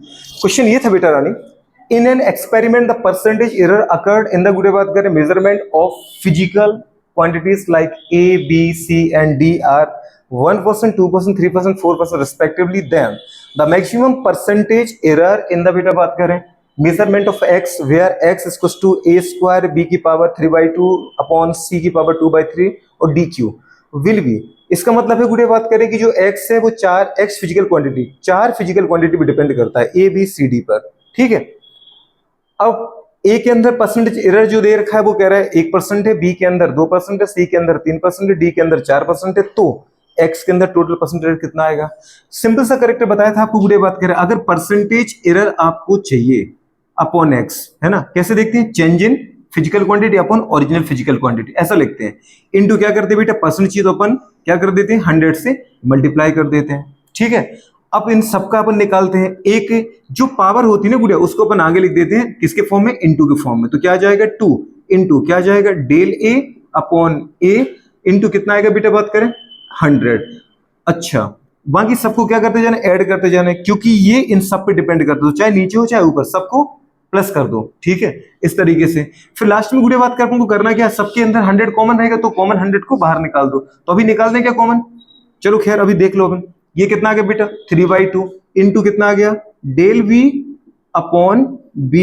Question ये था बेटा रानी, in an experiment the percentage error occurred in the गुडे बात करें measurement of physical quantities like A B C and D are 1%, 2%, 3%, 4% respectively, then the maximum percentage error in the बेटा बात करें measurement of x where x is equals to a square b की power 3/2 upon c की power 2/3 और dq will be, इसका मतलब है गुड़े बात करें कि जो x है वो चार फिजिकल क्वांटिटी पे डिपेंड करता है a b c d पर, ठीक है। अब a के अंदर परसेंटेज एरर जो दे रखा है वो कह रहा है 1% है, b के अंदर 2% है, c के अंदर 3% है, d के अंदर 4% है, तो x के अंदर टोटल परसेंटेज कितना आएगा। सिंपल सा करेक्टर बताया था आपको गुड़े बात करें, अगर परसेंटेज एरर आपको चाहिए अपॉन x, है ना, कैसे देखते हैं, change in physical quantity upon original physical quantity, ऐसा लिखते हैं। इनटू क्या करते हैं बेटा, परसेंट चाहिए तो अपन क्या कर देते हैं 100 से मल्टीप्लाई कर देते हैं, ठीक है। अब इन सबका अपन निकालते हैं, एक जो पावर होती है ना गुड़िया उसको अपन आगे लिख देते हैं किसके फॉर्म में, इनटू के फॉर्म में, तो क्या आ जाएगा 2 इंटू क्या आ जाएगा del a upon A into कितना आएगा बेटा बात करें 100। अच्छा, बाकी सबको क्या करते जाना, ऐड करते जाना, क्योंकि ये इन सब पे डिपेंड करता है, तो चाहे नीचे हो चाहे ऊपर सबको प्लस कर दो, ठीक है, इस तरीके से। फिर लास्ट में गुड़िया बात करने को करना क्या, सबके अंदर 100 कॉमन रहेगा तो कॉमन 100 को बाहर निकाल दो, तो अभी निकाल दें क्या कॉमन, चलो खैर अभी देख लो अपन, ये कितना आ गया बेटा 3/2 इंटू कितना आ गया del v upon b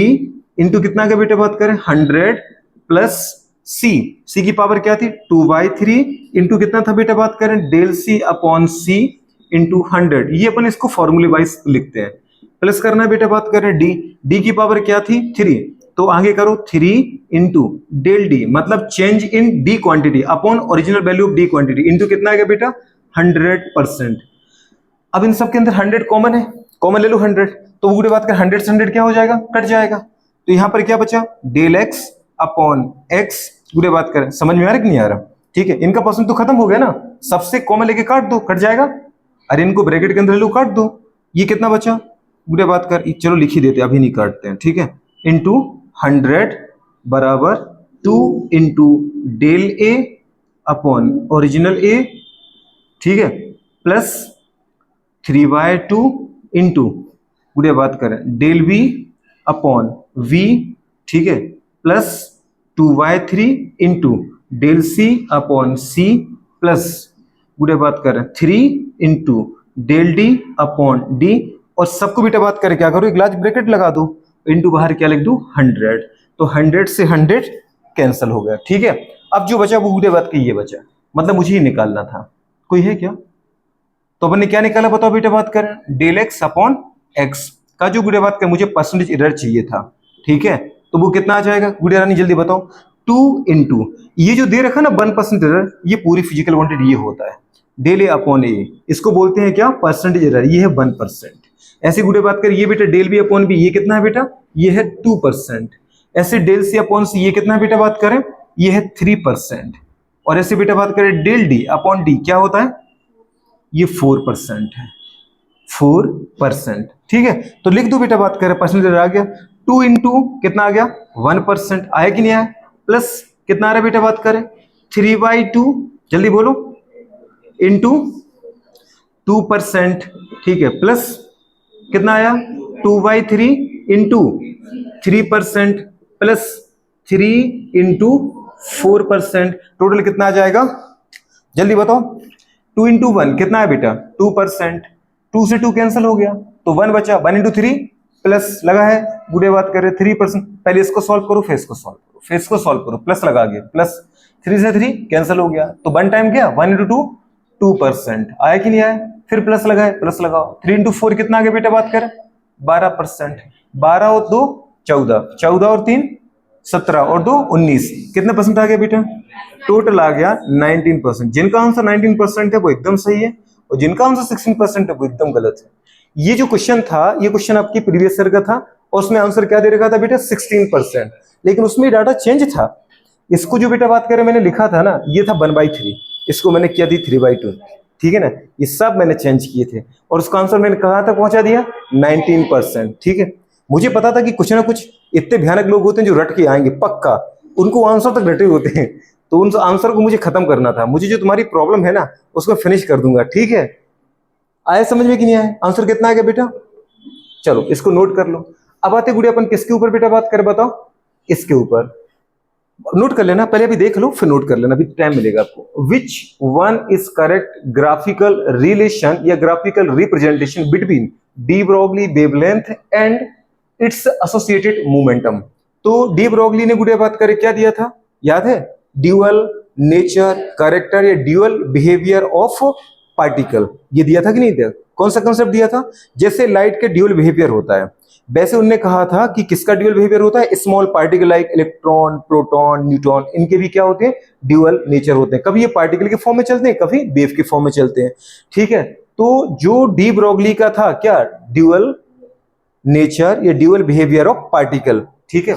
into कितना आ गया बेटा बात करें 100 प्लस c की पावर क्या थी 2/3 इंटू कितना था बेटा बात करें del c upon c into 100, ये अपन इसको फॉर्मूले वाइज लिखते हैं। प्लस करना है बेटा बात करें d की पावर क्या थी 3, तो आगे करो 3 इंटू डेल d मतलब change in d quantity upon original value of d quantity into कितना आ गया बेटा 100%। अब इन सब के अंदर 100 कॉमन है, कॉमन ले लो 100, तो वो बात कर 100 से 100 क्या हो जाएगा, कट जाएगा, तो यहां पर क्या बचा डेल x अपॉन x, पूरे बात करें समझ में आ रहा है कि नहीं आ रहा, ठीक है। इनका परसेंट तो खत्म हो गया ना, सबसे कॉमन लेके काट दो, कट जाएगा, अरे इनको ब्रैकेट के अंदर ले लो काट दो, ये कितना बचा पूरे बात कर, चलो लिख ही देते अभी नहीं काटते हैं, ठीक है, इंटू 100 बराबर 2 into del a upon original a, ठीक है, प्लस 3/2 इंटू पूरे बात करें डेल वी अपॉन वी, ठीक है, plus 2/3 into del c upon c plus पूरे बात करें 3 into del d upon d, और सबको बेटा बात करें क्या करो एक लार्ज ब्रैकेट लगा दो, इंटू बाहर क्या लिख दो 100, तो 100 से 100 कैंसिल हो गया, ठीक है। अब जो बचा वो पूरे बात की ये बचा, मतलब मुझे ही निकालना था, कोई है क्या, तो अपन ने क्या निकाला बताओ बेटा बात करें डेल एक्स अपॉन एक्स का जो गुड़िया बात करें मुझे परसेंटेज एरर चाहिए था, ठीक है, तो वो कितना आ जाएगा गुड़िया रानी जल्दी बताओ 2 इंटू ये जो दे रखा ना 1% एरर, ये पूरी फिजिकल क्वांटिटी ये होता है डेल ए अपॉन ए, इसको बोलते हैं क्या परसेंटेज एरर, ये है 1%। ऐसे गुड़िया बात करें ये बेटा डेल बी अपॉन बी, ये कितना है बेटा ये है 2%। ऐसे डेल सी अपॉन सी ये कितना है बेटा बात करें ये है 3%, और ऐसे बेटा बात करें डेल डी अपॉन डी क्या होता है ये 4% है, 4%, ठीक है। तो लिख दो बेटा बात करें परसेंटेज आ गया 2 इंटू कितना आ गया 1% आया कि नहीं आया, प्लस कितना आ रहा है बेटा बात करें 3/2 जल्दी बोलो इंटू 2%, ठीक है, प्लस कितना आया 2/3 इंटू 3% प्लस 3 इंटू 4%, टोटल कितना आ जाएगा जल्दी बताओ 2 इंटू 1 कितना है बेटा 2%, 2 से 2 कैंसिल हो गया तो 1 बचा, 1 इंटू 3 प्लस लगा है गुड़े बात करें 3%, पहले इसको सॉल्व करो फिर इसको सॉल्व करो फिर इसको सॉल्व करो, प्लस लगा गया, प्लस 3 से 3 कैंसिल हो गया, तो 1 टाइम क्या 1 इंटू 2 2% आया कि नहीं आया, फिर प्लस लगा है प्लस लगाओ, 3 इंटू 4 कितना आ गया बेटा बात करें 12%, 12 और 2 14, 14 और 3 17 और 2 19, कितने परसेंट आ गया बेटा टोटल आ गया 19%। जिनका आंसर 19% है वो एकदम सही है, और जिनका आंसर 16% है वो एकदम गलत है। ये जो क्वेश्चन था ये क्वेश्चन आपकी प्रीवियस ईयर का था, और उसमें आंसर क्या दे रखा था बेटा 16%, लेकिन उसमें डाटा चेंज था। इसको जो बेटा बात करें मैंने लिखा था ना ये था 1/3, इसको मैंने किया थी 3/2, ठीक है ना, ये सब मैंने चेंज किए थे, और उसका आंसर मैंने कहा था पहुंचा दिया 19%, ठीक है। मुझे पता था कि कुछ ना कुछ इतने भयानक लोग होते हैं जो रट के आएंगे पक्का, उनको आंसर तक रटे होते हैं, तो उन आंसर को मुझे खत्म करना था, मुझे जो तुम्हारी प्रॉब्लम है ना उसको फिनिश कर दूंगा, ठीक है। आया समझ में कि नहीं आया, आंसर कितना आ गया बेटा चलो इसको नोट कर लो। अब आते गुड़िया अपन किसके ऊपर बेटा बात करें, बताओ। इसके ऊपर नोट कर लेना, पहले अभी देख लो फिर नोट कर लेना, अभी टाइम मिलेगा आपको। Which one is correct graphical relation या graphical representation between de Broglie wavelength and its associated momentum. तो डी ब्रॉगली ने गुड़िया बात करे क्या दिया था, याद है? ड्यूअल नेचर, कैरेक्टर या ड्यूअल बिहेवियर ऑफ पार्टिकल, ये दिया था कि नहीं दिया? कौन सा कंसेप्ट दिया था? जैसे लाइट के ड्यूअल बिहेवियर होता है, वैसे उनने कहा था कि किसका ड्यूअल बिहेवियर होता है? Small particle like electron, proton, neutron, इनके भी क्या होते हैं? ड्यूअल नेचर होते हैं। कभी ये पार्टिकल के फॉर्म में चलते हैं, कभी वेव के फॉर्म में चलते हैं, ठीक है? तो जो डी ब्रॉगली का था क्या, ड्यूअल नेचर या ड्यूअल बिहेवियर ऑफ पार्टिकल, ठीक है?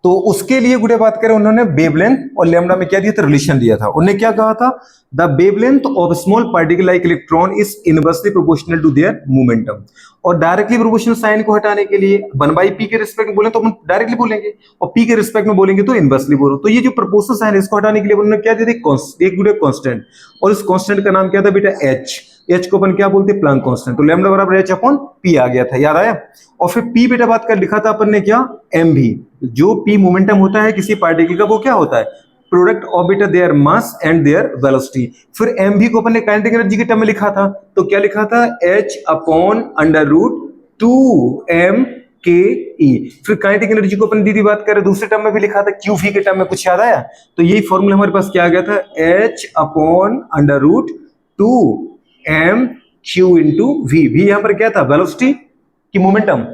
तो उसके लिए गुड़े बात करें, उन्होंने वेवलेंथ और लैम्डा में क्या दिया था? रिलेशन दिया था। उन्होंने क्या कहा था? The wavelength of small particle like electron is inversely proportional to their momentum. और डायरेक्टली प्रोपोर्शनल साइन को हटाने के लिए 1/p के रिस्पेक्ट में बोले तो अपन डायरेक्टली बोलेंगे, और p के रिस्पेक्ट में बोलेंगे तो इनवर्सली बोलो। तो ये जो प्रोपोर्शनल साइन है इसको हटाने के लिए उन्होंने क्या दिया था? एक गुड़े कांस्टेंट, और इस कांस्टेंट का नाम क्या था बेटा? h। h को अपन क्या बोलते हैं? Planck constant. तो लैम्डा बराबर h अपॉन p आ गया था, याद आया? और फिर p बेटा बात कर लिखा था अपन ने क्या? m भी। जो p मोमेंटम होता है किसी पार्टिकल का, वो क्या होता है? प्रोडक्ट ऑफ बेटा their mass and there velocity. फिर m भी को अपन ने काइनेटिक एनर्जी के टर्म में लिखा था, तो क्या लिखा था? h upon under root 2m के ई। फिर काइनेटिक एनर्जी को अपन दीदी बात करें दूसरे टर्म में भी लिखा था, क्यू वी के टर्म में, कुछ याद आया? तो यही फॉर्मूला हमारे पास क्या आ गया था? h upon under root 2m q into v. भी यहां पर क्या था? वेलोसिटी की मोमेंटम?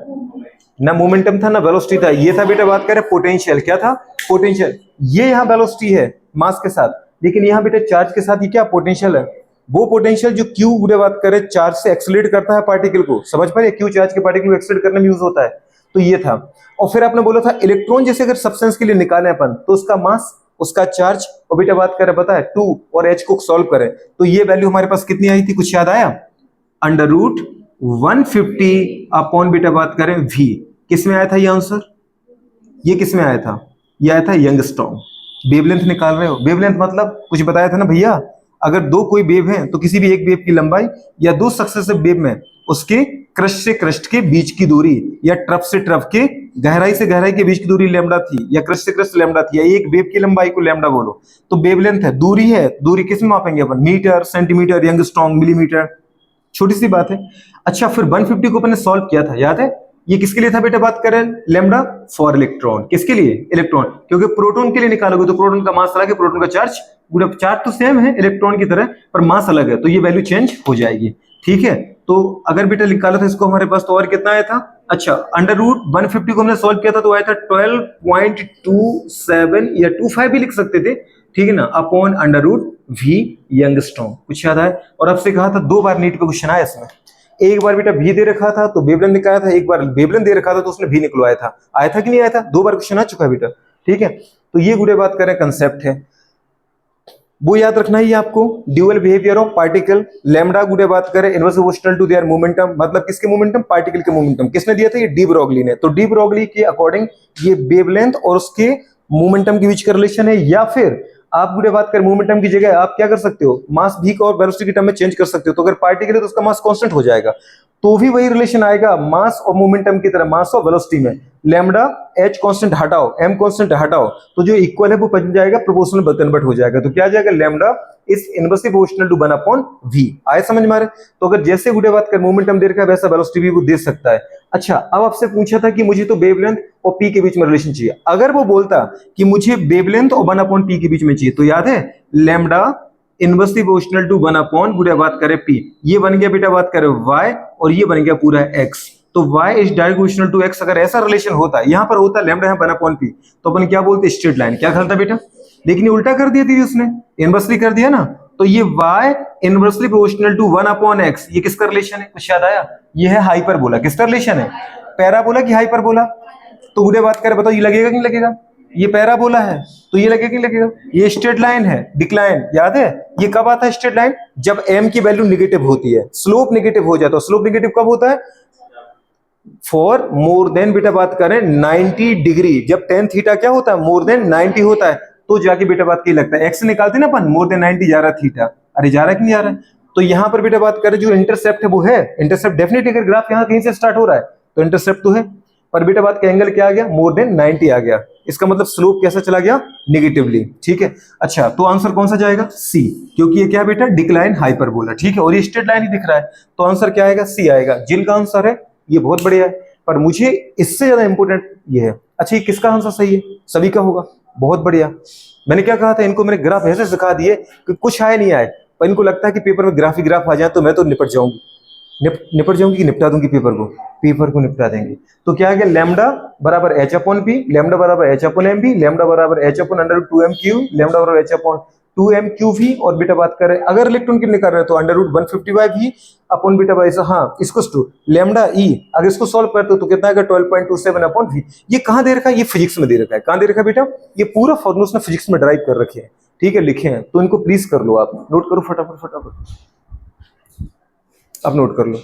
ना मोमेंटम था ना वेलोसिटी था, ये था बेटा बात करें पोटेंशियल। क्या था? पोटेंशियल। ये यहाँ वेलोसिटी है मास के साथ, लेकिन यहाँ बेटा चार्ज के साथ ये क्या? पोटेंशियल है। वो पोटेंशियल जो क्यू गुड़े बात करें चार्ज से एक्सेलरेट करता है पार्टिकल को, समझ पा रहे? क्यू चार्ज के पार्टिकल को एक्सेलरेट करने में यूज होता है, तो ये था। और फिर आपने बोला था इलेक्ट्रॉन जैसे अगर सब्सटेंस के लिए निकाले अपन, तो उसका मास, उसका चार्ज, और बेटा बात करें पता है 2 और h को सॉल्व करें तो ये वैल्यू हमारे पास कितनी आई थी, कुछ याद आया? अंडर रूट 150 अपॉन बेटा बात करें v। किस में आया था ये आंसर? ये किस में आया था? ये आया था यंगस्ट्रॉन्ग। वेवलेंथ निकाल रहे हो, वेवलेंथ मतलब कुछ बताया था ना भैया, अगर दो कोई वेव है तो किसी भी एक वेव की लंबाई या दो सक्सेसिव वेव में उसके क्रस्ट से क्रस्ट के बीच की दूरी, या ट्रफ से ट्रफ के गहराई से गहराई के बीच की दूरी लैम्डा थी, या क्रस्ट से क्रस्ट लैम्डा थी, या एक वेव की लंबाई को लैम्डा बोलो। तो वेवलेंथ है, दूरी है, दूरी किस में मापेंगे अपन? मीटर, सेंटीमीटर, यंगस्ट्रॉन्ग, मिलीमीटर, छोटी सी बात है। अच्छा, फिर 150 को अपन ने सॉल्व किया था, याद है? ये किसके लिए था बेटा बात करें? Lambda for electron. किसके लिए? इलेक्ट्रॉन। क्योंकि प्रोटॉन के लिए निकालोगे तो प्रोटॉन का मास अलग है, प्रोटॉन का चार्ज, चार्ज तो सेम है इलेक्ट्रॉन की तरह, पर मास अलग है, तो ये वैल्यू चेंज हो जाएगी, ठीक है? तो अगर बेटा निकाला था इसको हमारे पास, तो और कितना आया था? अच्छा, अंडर रूट 150 को हमने सॉल्व किया था तो आया था 12.27 या 25 भी लिख सकते थे, ठीक है ना, अपॉन अंडर रूट वी यंगस्ट्रॉन्ग। कुछ याद आया? और आपसे कहा था 2 बार नीट पे क्वेश्चन आया इसमें, एक बार बेटा भी दे रखा था तो वेवलेंथ निकाला था, एक बार वेवलेंथ दे रखा था तो उसने भी निकलवाया था। आया था कि नहीं आया था? 2 बार क्वेश्चन आ चुका है बेटा, ठीक है? तो ये गुड़े बात करें कंसेप्ट है, वो याद रखना ही आपको। Dual behaviour of particle, lambda गुड़े बात करें inverse proportional to their momentum, मतलब किसके मोमेंटम? पार्टिकल के मोमेंटम। किसने दिया था? ये डी ब्रॉगली ने। तो डी ब्रॉगली के अकॉर्डिंग ये वेवलेंथ और उसके मोमेंटम के बीच का रिलेशन है, या फिर आप गुड़े बात करें मोमेंटम की जगह आप क्या कर सकते हो? मास भी को और वेलोसिटी के टर्म में चेंज कर सकते हो। तो अगर पार्टिकल है तो उसका मास कांस्टेंट हो जाएगा, तो भी वही रिलेशन आएगा मास और मोमेंटम की तरह, मास और वेलोसिटी में। लैम्डा h कांस्टेंट हटाओ, m कांस्टेंट हटाओ, तो जो इक्वल है वो बन जाएगा प्रोपोर्शनल कन्वर्ट हो जाएगा। तो क्या आ जाएगा? Lambda is inversely proportional to 1 upon v। आए समझ में आ रहे? तो अगर जैसे गुड़े बात कर मोमेंटम दे रखा है वैसा वेलोसिटी भी वो दे सकता है। अच्छा, अब आपसे पूछा था कि मुझे तो वेवलेंथ और p के बीच में रिलेशन चाहिए। अगर वो बोलता कि मुझे वेवलेंथ और 1 अपॉन p के बीच में चाहिए, तो याद है lambda inversely proportional to 1 upon गुड़े बात करें p, ये बन गया बेटा बात करें y, और ये बन गया पूरा x। तो y is direct proportional to x। अगर ऐसा रिलेशन होता, यहां पर होता लैम्डा है 1 अपॉन p, तो अपन क्या बोलते? Straight line. क्या कहता बेटा? लेकिन ये उल्टा कर दिया थी उसने, इनवर्सली कर दिया ना, तो ये y inversely proportional to 1 upon x, ये किसका रिलेशन है? कुछ याद आया? ये है हाइपरबोला। किसका रिलेशन है? पैराबोला की हाइपरबोला। तो गुड़े बात करें, बताओ ये लगेगा कि नहीं लगेगा? ये पैराबोला है तो ये लगेगा कि नहीं लगेगा? ये स्ट्रेट लाइन है, डिक्लाइन। याद है? ये कब आता है स्ट्रेट लाइन? जब m की वैल्यू नेगेटिव होती है, स्लोप नेगेटिव हो जाता है। स्लोप नेगेटिव कब होता है? फॉर मोर देन बेटा बात करें 90 डिग्री, जब tan थीटा क्या होता है? मोर देन 90 होता है, तो जाके बेटा बात की लगता है। x निकालते ना अपन, मोर देन 90 जा रहा थीटा, अरे जा रहा है कि नहीं जा रहा है? तो यहाँ पर बेटा बात करें जो इंटरसेप्ट है वो है, इंटरसेप्ट डेफिनेटली अगर ग्राफ यहाँ कहीं से स्टार्ट हो रहा है तो इंटरसेप्ट तो है, पर बेटा बात का एंगल क्या आ गया, मोर देन 90 आ गया, इसका मतलब स्लोप कैसा चला गया, नेगेटिवली। ठीक है, अच्छा तो आंसर कौन सा जाएगा, सी, क्योंकि ये क्या है बेटा, डिक्लाइन हाइपरबोला। ठीक है, और ये स्ट्रेट लाइन ही दिख रहा है, तो आंसर क्या आएगा, सी आएगा। जिन का आंसर है ये बहुत बढ़िया है, पर मुझे इससे ज्यादा इंपॉर्टेंट ये है, अच्छा ये किसका आंसर सही है, सभी का होगा, बहुत बढ़िया। मैंने क्या कहा था, इनको मैंने ग्राफ ऐसे सिखा दिए कि कुछ आए नहीं आए, पर इनको लगता है कि पेपर में ग्राफ ही ग्राफ आ जाए तो मैं तो निपट जाऊंगी, निपट जाऊंगी कि निपटा दूंगी पेपर को निपटा देंगे। तो क्या आ गया, लैम्डा बराबर एच अपॉन पी, लैम्डा बराबर h upon m b, lambda बराबर h upon under root 2m q, lambda बराबर h upon 2m q v, और बेटा बात करें अगर इलेक्ट्रॉन की निकाल रहे हैं तो अंडर रूट 155 वी अपॉन बेटा बाई, हाँ इसको टू लैम्डा ई, अगर इसको सॉल्व करते हो तो कितना आएगा 12.27 अपॉन वी। ये कहाँ दे रखा है, ये फिजिक्स में दे रखा है, कहाँ दे रखा है बेटा, ये पूरा फॉर्मूला उसने फिजिक्स में ड्राइव कर रखे हैं। ठीक है, लिखे हैं तो इनको प्लीज कर लो, आप नोट करो फटाफट, अब नोट कर लो।